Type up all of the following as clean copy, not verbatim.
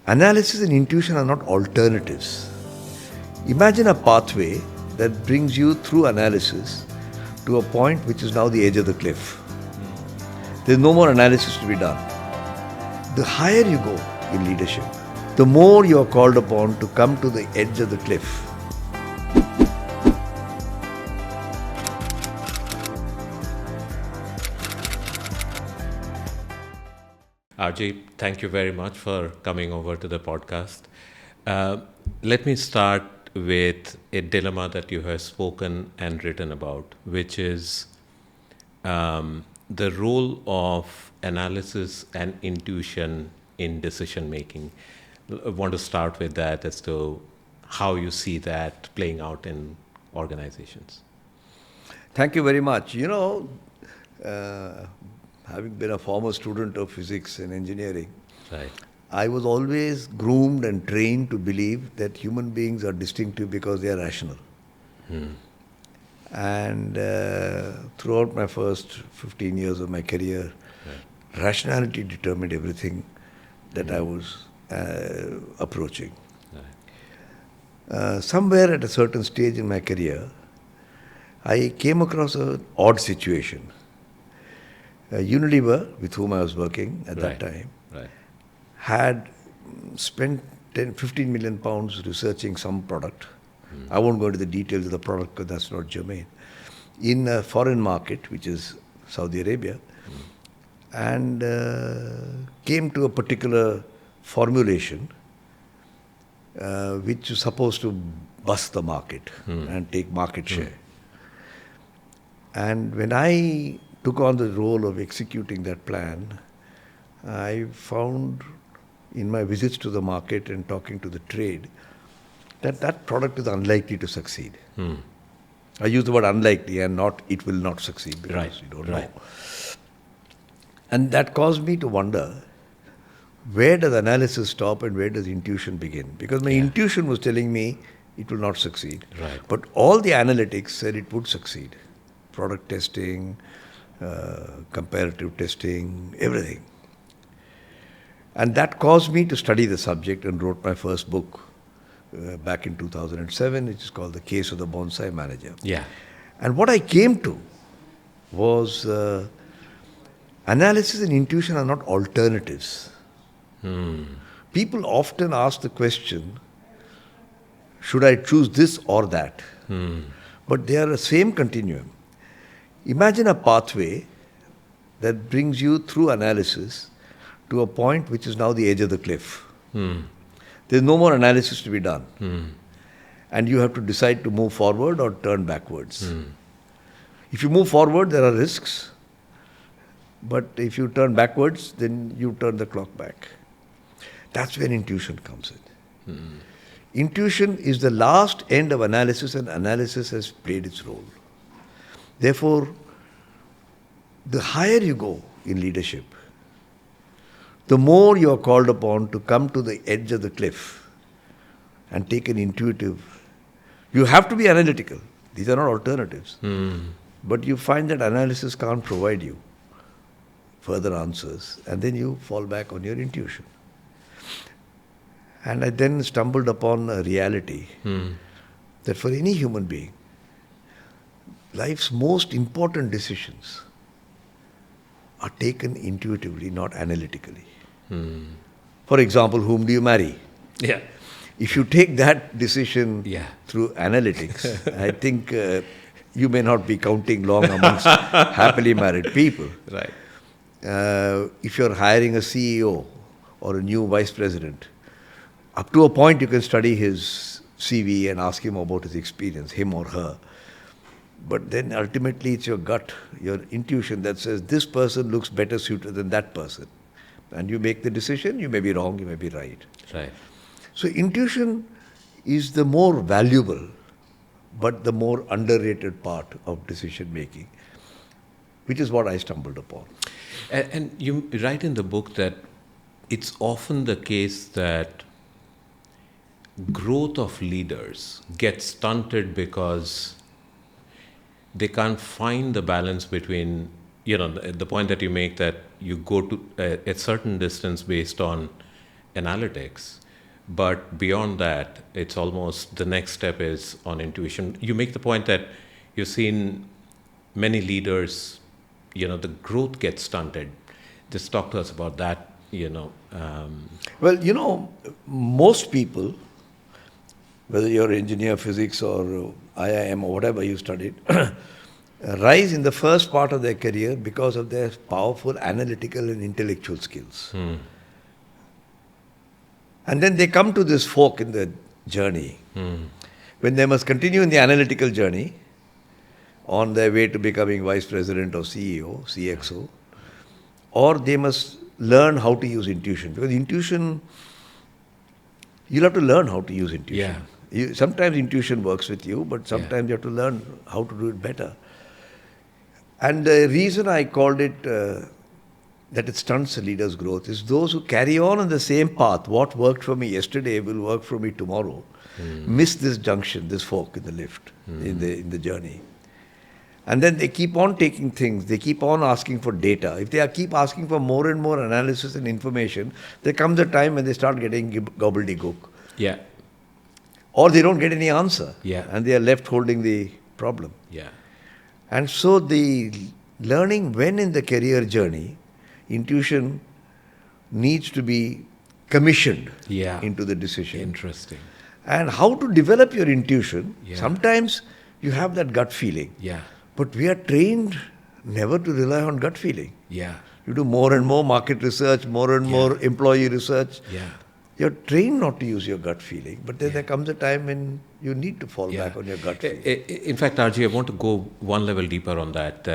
Analysis and intuition are not alternatives. Imagine a pathway that brings you through analysis to a point which is now the edge of the cliff. There's no more analysis to be done. The higher you go in leadership, the more you are called upon to come to the edge of the cliff. RJ, thank you very much for coming over to the podcast. Let me start with a dilemma that you have spoken and written about, which is the role of analysis and intuition in decision making. I want to start with that as to how you see that playing out in organizations. Thank you very much. Having been a former student of physics and engineering, Right. I was always groomed and trained to believe that human beings are distinctive because they are rational. And throughout my first 15 years of my career, rationality determined everything that I was approaching. Somewhere at a certain stage in my career, I came across an odd situation. Unilever, with whom I was working at that time, had spent 15 million pounds researching some product. I won't go into the details of the product because that's not germane. In a foreign market, which is Saudi Arabia, and came to a particular formulation which is supposed to bust the market and take market share. And when I took on the role of executing that plan, I found in my visits to the market and talking to the trade that that product is unlikely to succeed. I use the word unlikely and not it will not succeed because we don't know. And that caused me to wonder, where does analysis stop and where does intuition begin? Because my intuition was telling me it will not succeed. But all the analytics said it would succeed. Product testing, comparative testing, everything. And that caused me to study the subject and wrote my first book back in 2007, which is called The Case of the Bonsai Manager. And what I came to was analysis and intuition are not alternatives. People often ask the question, should I choose this or that? But they are the same continuum. Imagine a pathway that brings you through analysis to a point which is now the edge of the cliff. There's no more analysis to be done. And you have to decide to move forward or turn backwards. If you move forward, there are risks. But if you turn backwards, then you turn the clock back. That's where intuition comes in. Intuition is the last end of analysis, and analysis has played its role. Therefore, the higher you go in leadership, the more you are called upon to come to the edge of the cliff and take an intuitive. You have to be analytical. These are not alternatives. But you find that analysis can't provide you further answers, and then you fall back on your intuition. And I then stumbled upon a reality that for any human being, life's most important decisions are taken intuitively, not analytically. For example, whom do you marry? If you take that decision through analytics, I think you may not be counting long amongst happily married people. If you're hiring a CEO or a new vice president, up to a point you can study his CV and ask him about his experience, him or her. But then ultimately it's your gut, your intuition that says this person looks better suited than that person. And you make the decision, you may be wrong, you may be right. So intuition is the more valuable, but the more underrated part of decision making, which is what I stumbled upon. And you write in the book that it's often the case that growth of leaders gets stunted because they can't find the balance between, the point that you make that you go to a certain distance based on analytics. But beyond that, it's almost the next step is on intuition. You make the point that you've seen many leaders, the growth gets stunted. Just talk to us about that. Well, most people, whether you're engineer, physics, or IIM, or whatever you studied, rise in the first part of their career because of their powerful analytical and intellectual skills. And then they come to this fork in the journey when they must continue in the analytical journey on their way to becoming vice president or CEO, CXO, or they must learn how to use intuition. Because intuition, you'll have to learn how to use intuition. Sometimes intuition works with you, but sometimes you have to learn how to do it better. And the reason I called it that it stunts a leader's growth is those who carry on the same path. What worked for me yesterday will work for me tomorrow. Miss this junction, this fork in the lift, in the journey. And then they keep on taking things. They keep on asking for data. If they keep asking for more and more analysis and information, there comes a time when they start getting gobbledygook. Yeah. Or they don't get any answer. Yeah. And they are left holding the problem. Yeah. And so the learning when in the career journey, intuition needs to be commissioned into the decision. Interesting. And how to develop your intuition, sometimes you have that gut feeling. Yeah. But we are trained never to rely on gut feeling. Yeah. You do more and more market research, more and more employee research. Yeah. You're trained not to use your gut feeling, but then there comes a time when you need to fall back on your gut feeling. In fact, RJ, I want to go one level deeper on that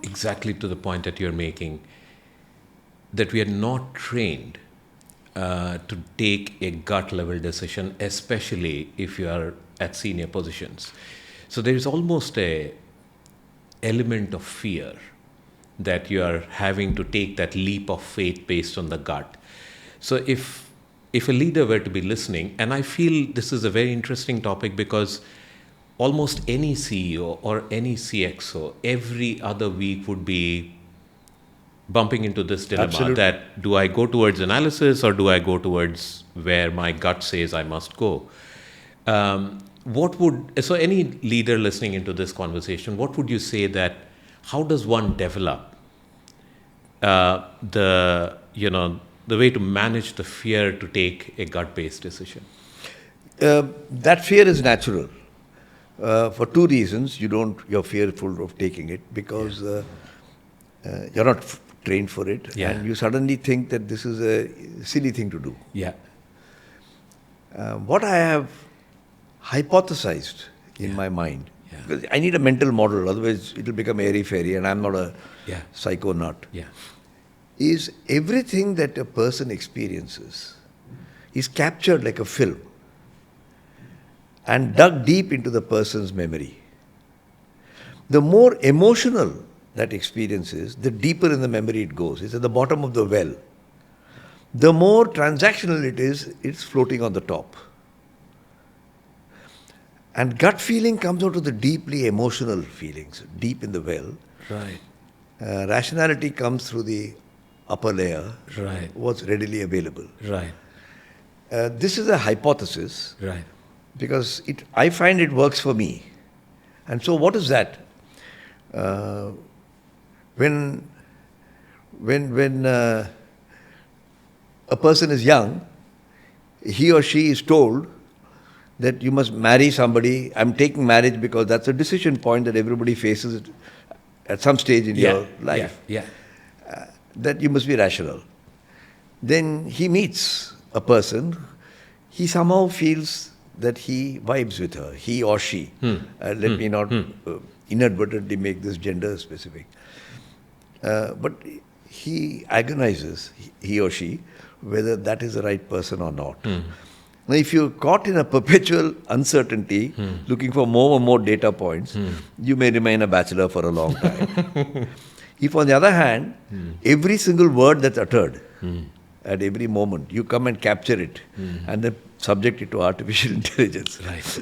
exactly to the point that you're making, that we are not trained to take a gut level decision, especially if you are at senior positions. So there is almost a element of fear that you are having to take that leap of faith based on the gut. So if a leader were to be listening, and I feel this is a very interesting topic because almost any CEO or any CXO every other week would be bumping into this dilemma that do I go towards analysis or do I go towards where my gut says I must go? So any leader listening into this conversation, what would you say that how does one develop the way to manage the fear to take a gut-based decision? That fear is natural. For two reasons. You're fearful of taking it because you're not trained for it, and you suddenly think that this is a silly thing to do. Yeah. What I have hypothesized in my mind, because I need a mental model, otherwise it will become airy-fairy, and I'm not a psycho nut, is everything that a person experiences is captured like a film and dug deep into the person's memory. The more emotional that experience is, the deeper in the memory it goes. It's at the bottom of the well. The more transactional it is, it's floating on the top. And gut feeling comes out of the deeply emotional feelings, deep in the well. Right. Rationality comes through the upper layer, right, what's readily available. Right. This is a hypothesis, right, because I find it works for me. And so what is that? When a person is young, he or she is told that you must marry somebody. I'm taking marriage because that's a decision point that everybody faces at some stage in your life. That you must be rational. Then he meets a person, he somehow feels that he vibes with her, he or she. Let me not inadvertently make this gender specific. But he agonizes, he or she, whether that is the right person or not. Now, if you're caught in a perpetual uncertainty, looking for more and more data points, you may remain a bachelor for a long time. If, on the other hand, every single word that's uttered at every moment, you come and capture it and then subject it to artificial intelligence,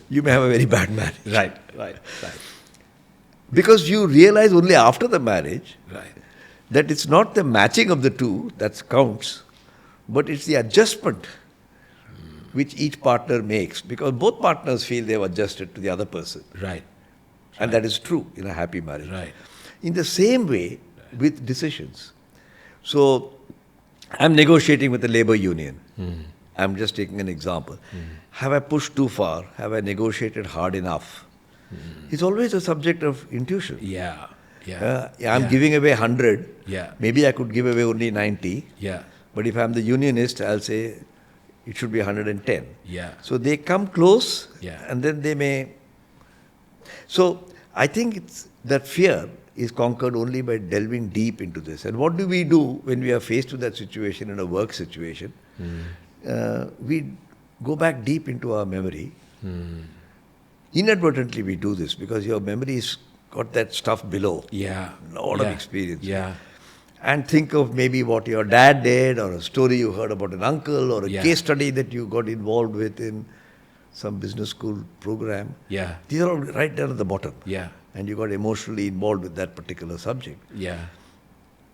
you may have a very bad marriage. Right. Because you realize only after the marriage that it's not the matching of the two that counts, But it's the adjustment which each partner makes, because both partners feel they've adjusted to the other person. Right. And that is true in a happy marriage. Right. In the same way with decisions. So I'm negotiating with the labor union. I'm just taking an example. Have I pushed too far? Have I negotiated hard enough? It's always a subject of intuition. Yeah. Yeah. I'm giving away 100. Yeah. Maybe I could give away only 90. Yeah. But if I'm the unionist, I'll say it should be 110. Yeah. So they come close, Yeah. and then they may. So I think it's that fear is conquered only by delving deep into this. And what do we do when we are faced with that situation in a work situation? We go back deep into our memory. Inadvertently we do this because your memory's got that stuff below. Yeah. A lot of experience. Yeah. And think of maybe what your dad did, or a story you heard about an uncle, or a case study that you got involved with in some business school program. Yeah. These are all right there at the bottom. Yeah. And you got emotionally involved with that particular subject. Yeah.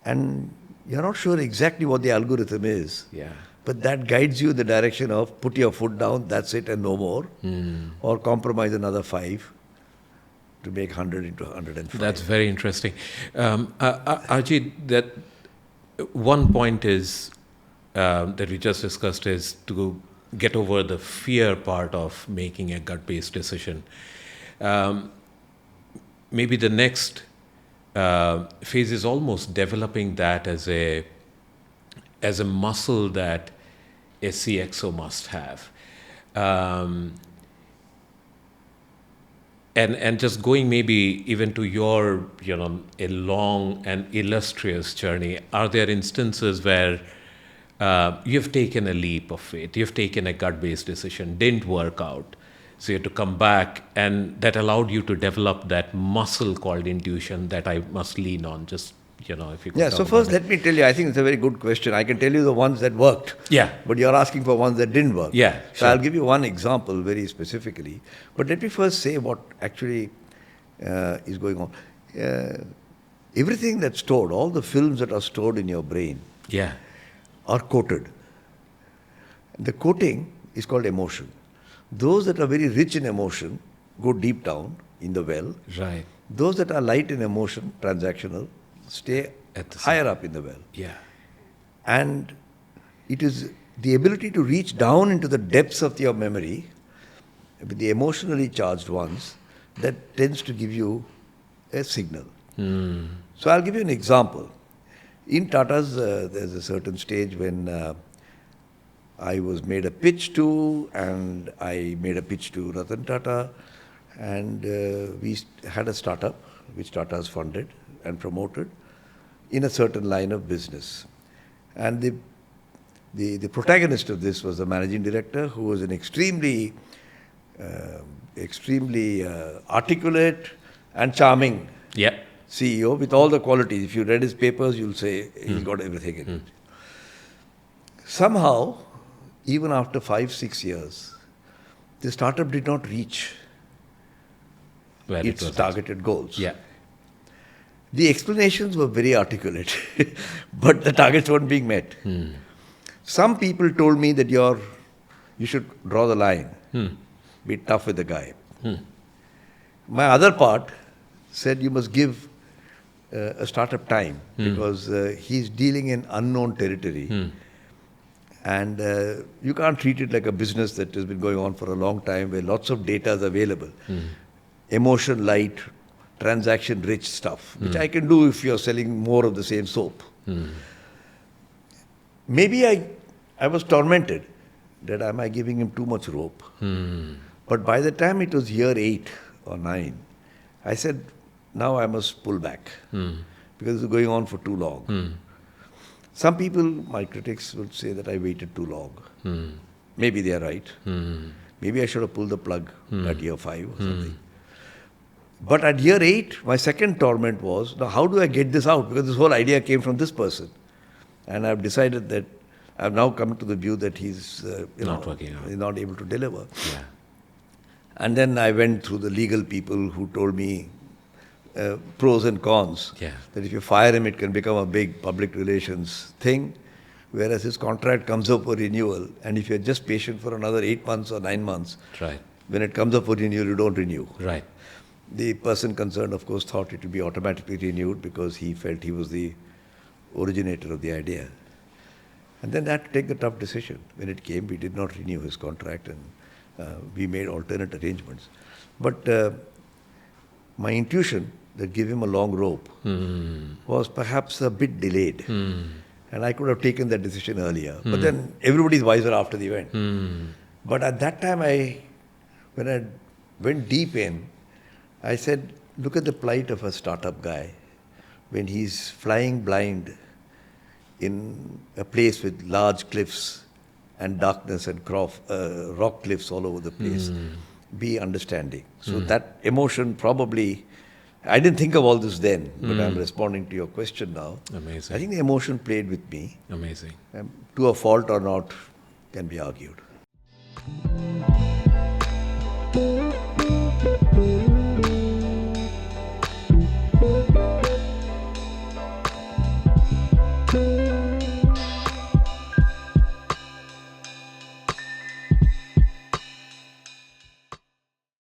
And you're not sure exactly what the algorithm is. Yeah. But that guides you in the direction of put your foot down, that's it and no more. Or compromise another 5 to make 100 into 105. That's very interesting. Ajit, that one point is that we just discussed is to get over the fear part of making a gut-based decision. Maybe the next phase is almost developing that as a muscle that a CXO must have. And just going maybe even to your, a long and illustrious journey, are there instances where you've taken a leap of faith, you've taken a gut-based decision, didn't work out, so you had to come back, and that allowed you to develop that muscle called intuition that I must lean on? Just, if you could Yeah, talk so about first it. let me tell you, I think it's a very good question. I can tell you the ones that worked. Yeah. But you're asking for ones that didn't work. Yeah, So sure. I'll give you one example very specifically. But let me first say what actually is going on. Everything that's stored, all the films that are stored in your brain Yeah. are coated. The coating is called emotion. Those that are very rich in emotion go deep down in the well. Right. Those that are light in emotion, transactional, stay At the higher up in the well. Yeah. And it is the ability to reach down into the depths of your memory, with the emotionally charged ones, that tends to give you a signal. So I'll give you an example. In Tata's, there's a certain stage when I was made a pitch to, and I made a pitch to Ratan Tata, and we had a startup which Tata has funded and promoted in a certain line of business. And the protagonist of this was the managing director, who was an extremely articulate and charming Yeah. CEO with all the qualities. If you read his papers, you'll say he's got everything in it. Somehow, even after 5-6 years, the startup did not reach Where its it was. targeted goals. Yeah. The explanations were very articulate, but the targets weren't being met. Some people told me that you should draw the line, be tough with the guy. My other part said you must give a startup time because he's dealing in unknown territory. And you can't treat it like a business that has been going on for a long time where lots of data is available. Emotion light, transaction rich stuff, which I can do if you're selling more of the same soap. Maybe I was tormented that am I giving him too much rope? But by the time it was year 8 or 9, I said, now I must pull back because it's going on for too long. Some people, my critics, will say that I waited too long. Maybe they are right. Maybe I should have pulled the plug at year 5 or something. But at year 8, my second torment was, now how do I get this out? Because this whole idea came from this person. And I've decided that I've now come to the view that he's Not working out. he's not able to deliver. Yeah. And then I went through the legal people who told me pros and cons. Yeah. That if you fire him, it can become a big public relations thing. whereas his contract comes up for renewal, and if you're just patient for another 8 months or 9 months, Right. when it comes up for renewal, you don't renew. Right. The person concerned, of course, thought it would be automatically renewed because he felt he was the originator of the idea. And then they had to take the tough decision. When it came, we did not renew his contract, and we made alternate arrangements. But my intuition that give him a long rope was perhaps a bit delayed. And I could have taken that decision earlier. But then everybody's wiser after the event. But at that time, when I went deep in, I said, look at the plight of a startup guy when he's flying blind in a place with large cliffs and darkness and rock cliffs all over the place. Be understanding. So that emotion probably, I didn't think of all this then, but I'm responding to your question now. Amazing. I think the emotion played with me. Amazing. To a fault or not can be argued.